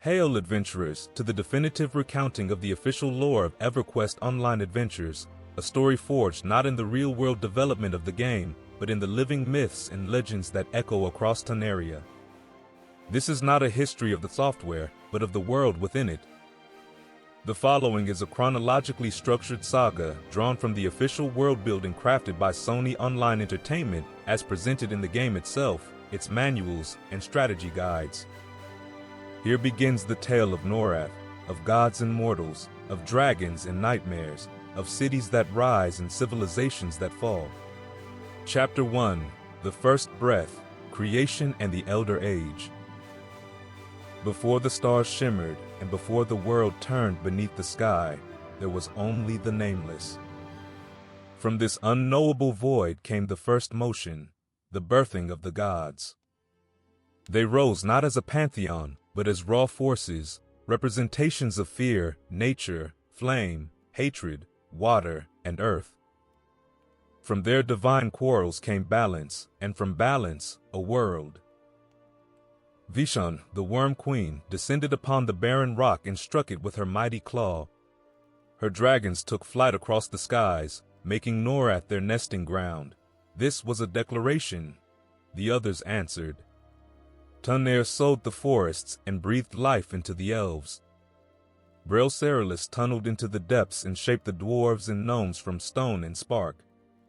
Hail, adventurers, to the definitive recounting of the official lore of EverQuest Online Adventures, a story forged not in the real-world development of the game, but in the living myths and legends that echo across Tunaria. This is not a history of the software, but of the world within it. The following is a chronologically structured saga drawn from the official world-building crafted by Sony Online Entertainment as presented in the game itself, its manuals, and strategy guides. Here begins the tale of Norrath, of gods and mortals, of dragons and nightmares, of cities that rise and civilizations that fall. Chapter 1: The First Breath, Creation and the Elder Age. Before the stars shimmered, and before the world turned beneath the sky, there was only the Nameless. From this unknowable void came the first motion, the birthing of the gods. They rose not as a pantheon, but as raw forces, representations of fear, nature, flame, hatred, water, and earth. From their divine quarrels came balance, and from balance, a world. Vishon, the Worm Queen, descended upon the barren rock and struck it with her mighty claw. Her dragons took flight across the skies, making Norrath their nesting ground. This was a declaration. The others answered. Tunaria sowed the forests and breathed life into the elves. Brel-Cerulus tunneled into the depths and shaped the dwarves and gnomes from stone and spark.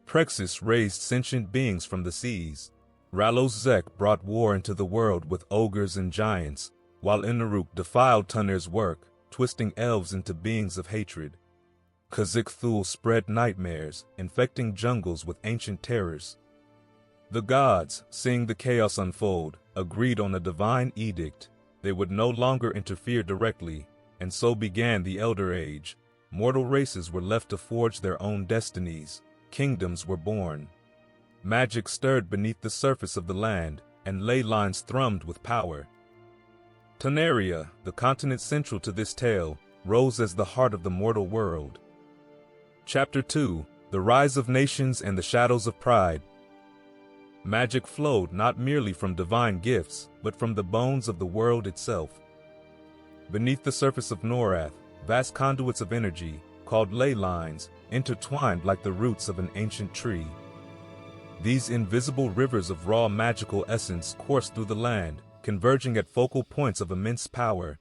Prexis raised sentient beings from the seas. Rallos-Zek brought war into the world with ogres and giants, while Inaruk defiled Tunar's work, twisting elves into beings of hatred. Kha'Zix-Thul spread nightmares, infecting jungles with ancient terrors. The gods, seeing the chaos unfold, agreed on a divine edict. They would no longer interfere directly, and so began the Elder Age. Mortal races were left to forge their own destinies. Kingdoms were born. Magic stirred beneath the surface of the land, and ley lines thrummed with power. Tunaria, the continent central to this tale, rose as the heart of the mortal world. Chapter 2: The Rise of Nations and the Shadows of Pride. Magic flowed not merely from divine gifts, but from the bones of the world itself. Beneath the surface of Norrath, vast conduits of energy, called ley lines, intertwined like the roots of an ancient tree. These invisible rivers of raw magical essence coursed through the land, converging at focal points of immense power.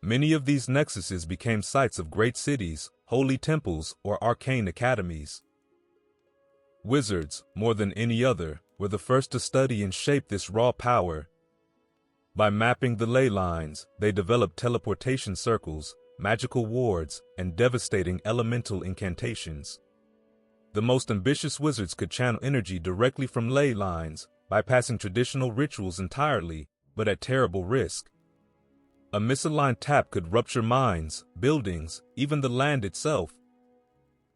Many of these nexuses became sites of great cities, holy temples, or arcane academies. Wizards, more than any other, were the first to study and shape this raw power. By mapping the ley lines, they developed teleportation circles, magical wards, and devastating elemental incantations. The most ambitious wizards could channel energy directly from ley lines, bypassing traditional rituals entirely, but at terrible risk. A misaligned tap could rupture mines, buildings, even the land itself.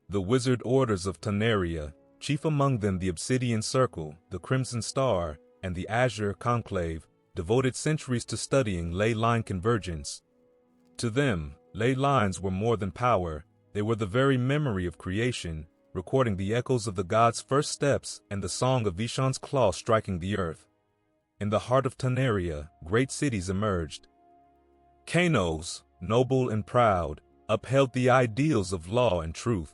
The wizard orders of Tunaria, chief among them the Obsidian Circle, the Crimson Star, and the Azure Conclave, devoted centuries to studying ley line convergence. To them, ley lines were more than power, they were the very memory of creation, recording the echoes of the gods' first steps and the song of Vishon's claw striking the earth. In the heart of Tunaria, great cities emerged. Kainos, noble and proud, upheld the ideals of law and truth.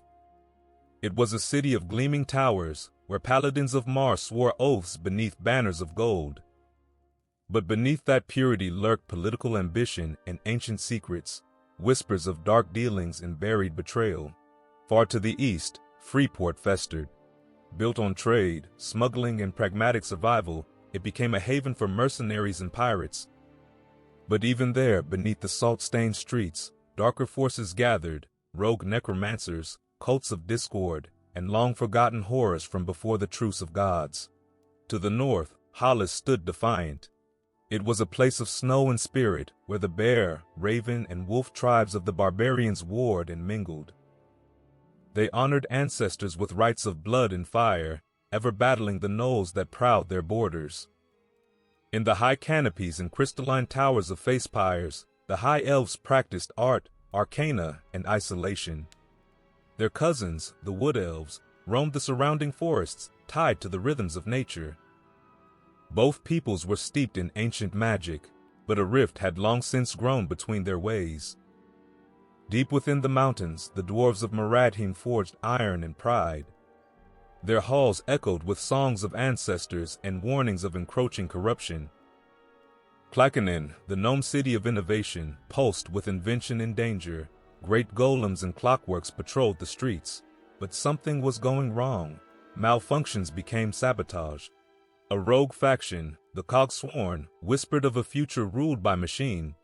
It was a city of gleaming towers, where paladins of Mars swore oaths beneath banners of gold. But beneath that purity lurked political ambition and ancient secrets, whispers of dark dealings and buried betrayal. Far to the east, Freeport festered. Built on trade, smuggling, and pragmatic survival, it became a haven for mercenaries and pirates. But even there, beneath the salt-stained streets, darker forces gathered, rogue necromancers, cults of discord, and long-forgotten horrors from before the truce of gods. To the north, Hollis stood defiant. It was a place of snow and spirit, where the bear, raven, and wolf tribes of the barbarians warred and mingled. They honored ancestors with rites of blood and fire, ever battling the gnolls that prowled their borders. In the high canopies and crystalline towers of face pyres, the high elves practiced art, arcana, and isolation. Their cousins, the wood elves, roamed the surrounding forests, tied to the rhythms of nature. Both peoples were steeped in ancient magic, but a rift had long since grown between their ways. Deep within the mountains, the dwarves of Moradheim forged iron and pride. Their halls echoed with songs of ancestors and warnings of encroaching corruption. Klaikanen, the gnome city of innovation, pulsed with invention and danger. Great golems and clockworks patrolled the streets. But something was going wrong. Malfunctions became sabotage. A rogue faction, the Cogsworn, whispered of a future ruled by machine.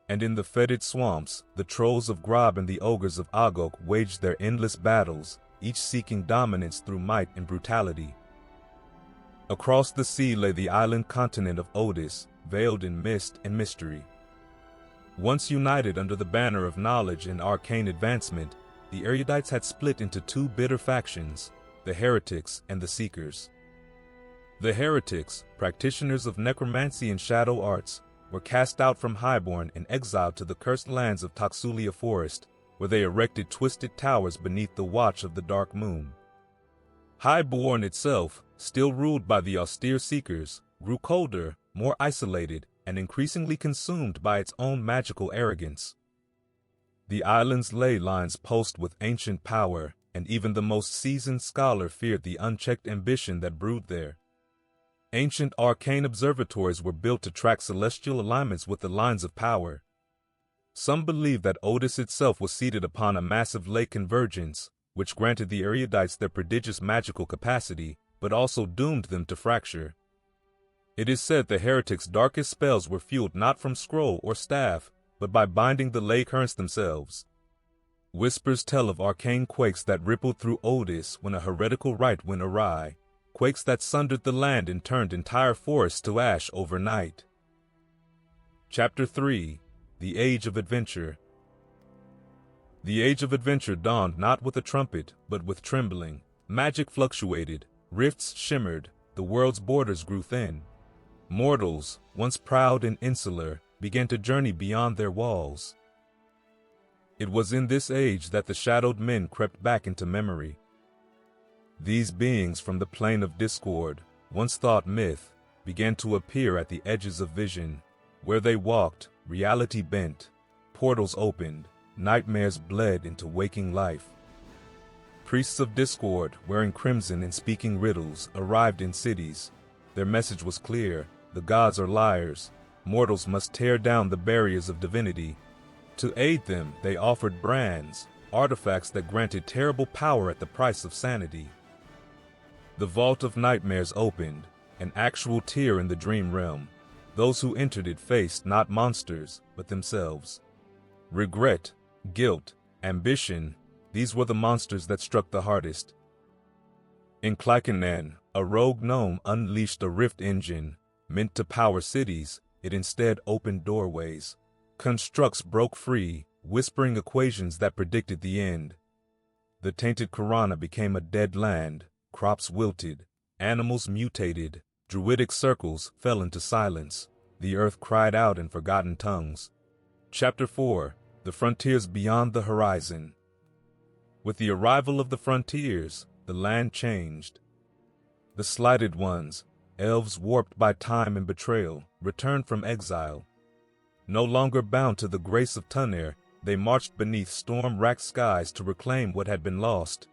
And in the fetid swamps, the trolls of Grob and the ogres of Agok waged their endless battles, each seeking dominance through might and brutality. Across the sea lay the island continent of Odus, veiled in mist and mystery. Once united under the banner of knowledge and arcane advancement, the Erudites had split into two bitter factions, the Heretics and the Seekers. The Heretics, practitioners of necromancy and shadow arts, were cast out from Highborn and exiled to the cursed lands of Toxulia Forest, where they erected twisted towers beneath the watch of the dark moon. Highborn itself, still ruled by the austere Seekers, grew colder, more isolated, and increasingly consumed by its own magical arrogance. The island's ley lines pulsed with ancient power, and even the most seasoned scholar feared the unchecked ambition that brewed there. Ancient arcane observatories were built to track celestial alignments with the lines of power. Some believed that Odus itself was seated upon a massive lake convergence, which granted the Erudites their prodigious magical capacity, but also doomed them to fracture. It is said the heretics' darkest spells were fueled not from scroll or staff, but by binding the ley currents themselves. Whispers tell of arcane quakes that rippled through Odus when a heretical rite went awry, quakes that sundered the land and turned entire forests to ash overnight. Chapter 3: The Age of Adventure. The Age of Adventure dawned not with a trumpet, but with trembling. Magic fluctuated, rifts shimmered, the world's borders grew thin. Mortals, once proud and insular, began to journey beyond their walls. It was in this age that the shadowed men crept back into memory. These beings from the plane of discord, once thought myth, began to appear at the edges of vision. Where they walked, reality bent, portals opened, nightmares bled into waking life. Priests of discord, wearing crimson and speaking riddles, arrived in cities. Their message was clear: the gods are liars. Mortals must tear down the barriers of divinity. To aid them, they offered brands, artifacts that granted terrible power at the price of sanity. The vault of nightmares opened, an actual tier in the dream realm. Those who entered it faced not monsters, but themselves. Regret, guilt, ambition, these were the monsters that struck the hardest. In Klaikanen, a rogue gnome unleashed a rift engine. Meant to power cities, it instead opened doorways. Constructs broke free, whispering equations that predicted the end. The tainted Karana became a dead land, crops wilted, animals mutated, druidic circles fell into silence. The earth cried out in forgotten tongues. Chapter 4: The Frontiers Beyond the Horizon. With the arrival of the frontiers, the land changed. The slighted ones, elves warped by time and betrayal, returned from exile. No longer bound to the grace of Tunaria, they marched beneath storm-racked skies to reclaim what had been lost.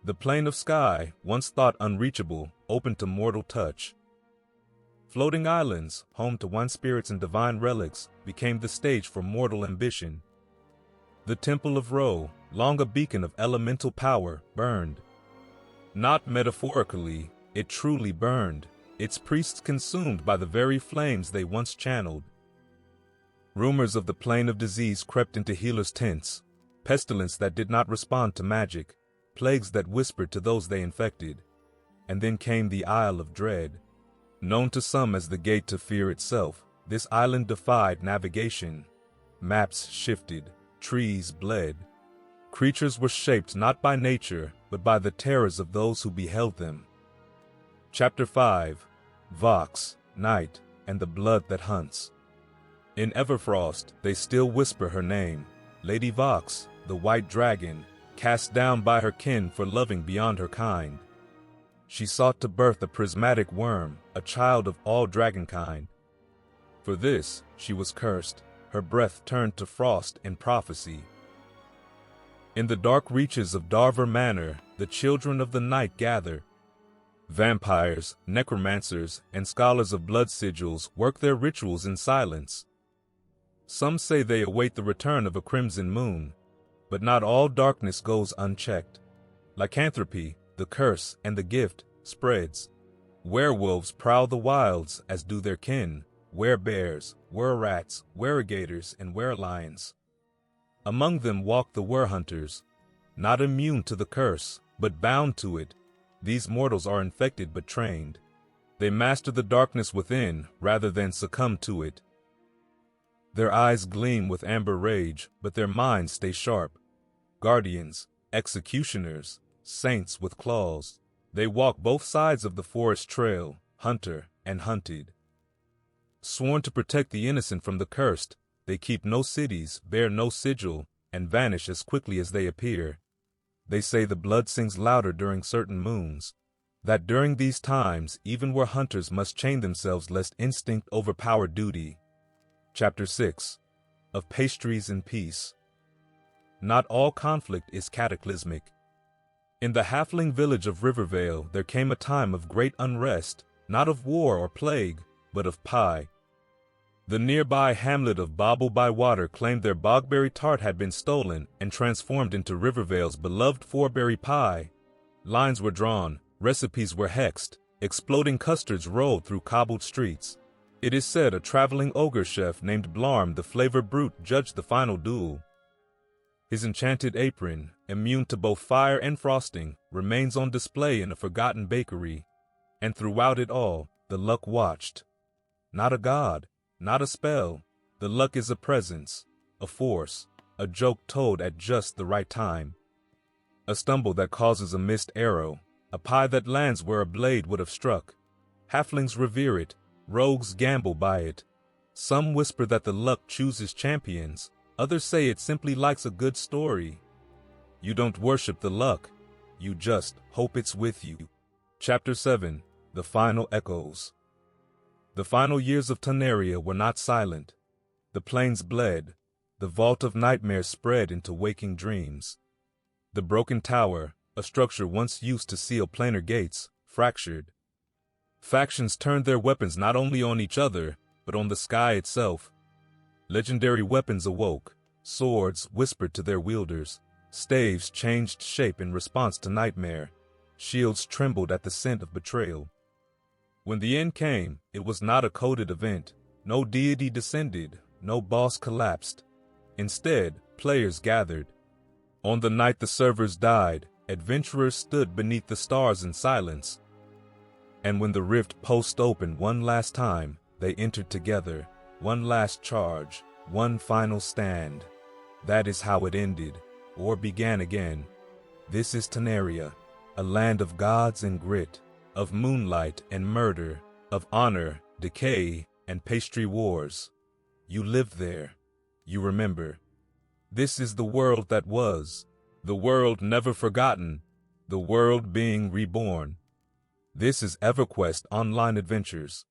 The plane of sky, once thought unreachable, opened to mortal touch. Floating islands, home to wine spirits and divine relics, became the stage for mortal ambition. The Temple of Ro, long a beacon of elemental power, burned. Not metaphorically, it truly burned, its priests consumed by the very flames they once channeled. Rumors of the plane of disease crept into healers' tents, pestilence that did not respond to magic, plagues that whispered to those they infected. And then came the Isle of Dread. Known to some as the gate to fear itself, this island defied navigation. Maps shifted, trees bled. Creatures were shaped not by nature, but by the terrors of those who beheld them. Chapter 5: Vox, Night, and the Blood That Hunts. In Everfrost, they still whisper her name, Lady Vox, the White Dragon, cast down by her kin for loving beyond her kind. She sought to birth a prismatic worm, a child of all dragonkind. For this, she was cursed, her breath turned to frost and prophecy. In the dark reaches of Darver Manor, the children of the night gather. Vampires, necromancers, and scholars of blood sigils work their rituals in silence. Some say they await the return of a crimson moon, but not all darkness goes unchecked. Lycanthropy, the curse and the gift, spreads. Werewolves prowl the wilds, as do their kin, werebears, were-rats, weregators, and were-lions. Among them walk the were-hunters, not immune to the curse, but bound to it. These mortals are infected but trained. They master the darkness within rather than succumb to it. Their eyes gleam with amber rage, but their minds stay sharp. Guardians, executioners, saints with claws. They walk both sides of the forest trail, hunter and hunted. Sworn to protect the innocent from the cursed, they keep no cities, bear no sigil, and vanish as quickly as they appear. They say the blood sings louder during certain moons, that during these times even were hunters must chain themselves lest instinct overpower duty. Chapter 6. Of Pastries and Peace. Not all conflict is cataclysmic. In the halfling village of Rivervale there came a time of great unrest, not of war or plague, but of pie. The nearby hamlet of Bobble by Water claimed their bogberry tart had been stolen and transformed into Rivervale's beloved four-berry pie. Lines were drawn, recipes were hexed, exploding custards rolled through cobbled streets. It is said a traveling ogre chef named Blarm the Flavor Brute judged the final duel. His enchanted apron, immune to both fire and frosting, remains on display in a forgotten bakery. And throughout it all, the luck watched. Not a god, not a spell. The luck is a presence, a force, a joke told at just the right time. A stumble that causes a missed arrow, a pie that lands where a blade would have struck. Halflings revere it, rogues gamble by it. Some whisper that the luck chooses champions, others say it simply likes a good story. You don't worship the luck, you just hope it's with you. Chapter 7. The Final Echoes. The final years of Tunaria were not silent. The plains bled. The vault of nightmares spread into waking dreams. The broken tower, a structure once used to seal planar gates, fractured. Factions turned their weapons not only on each other, but on the sky itself. Legendary weapons awoke. Swords whispered to their wielders. Staves changed shape in response to nightmare. Shields trembled at the scent of betrayal. When the end came, it was not a coded event. No deity descended, no boss collapsed. Instead, players gathered. On the night the servers died, adventurers stood beneath the stars in silence. And when the rift post opened one last time, they entered together. One last charge, one final stand. That is how it ended, or began again. This is Tunaria, a land of gods and grit, of moonlight and murder, of honor, decay, and pastry wars. You lived there. You remember. This is the world that was, the world never forgotten, the world being reborn. This is EverQuest Online Adventures.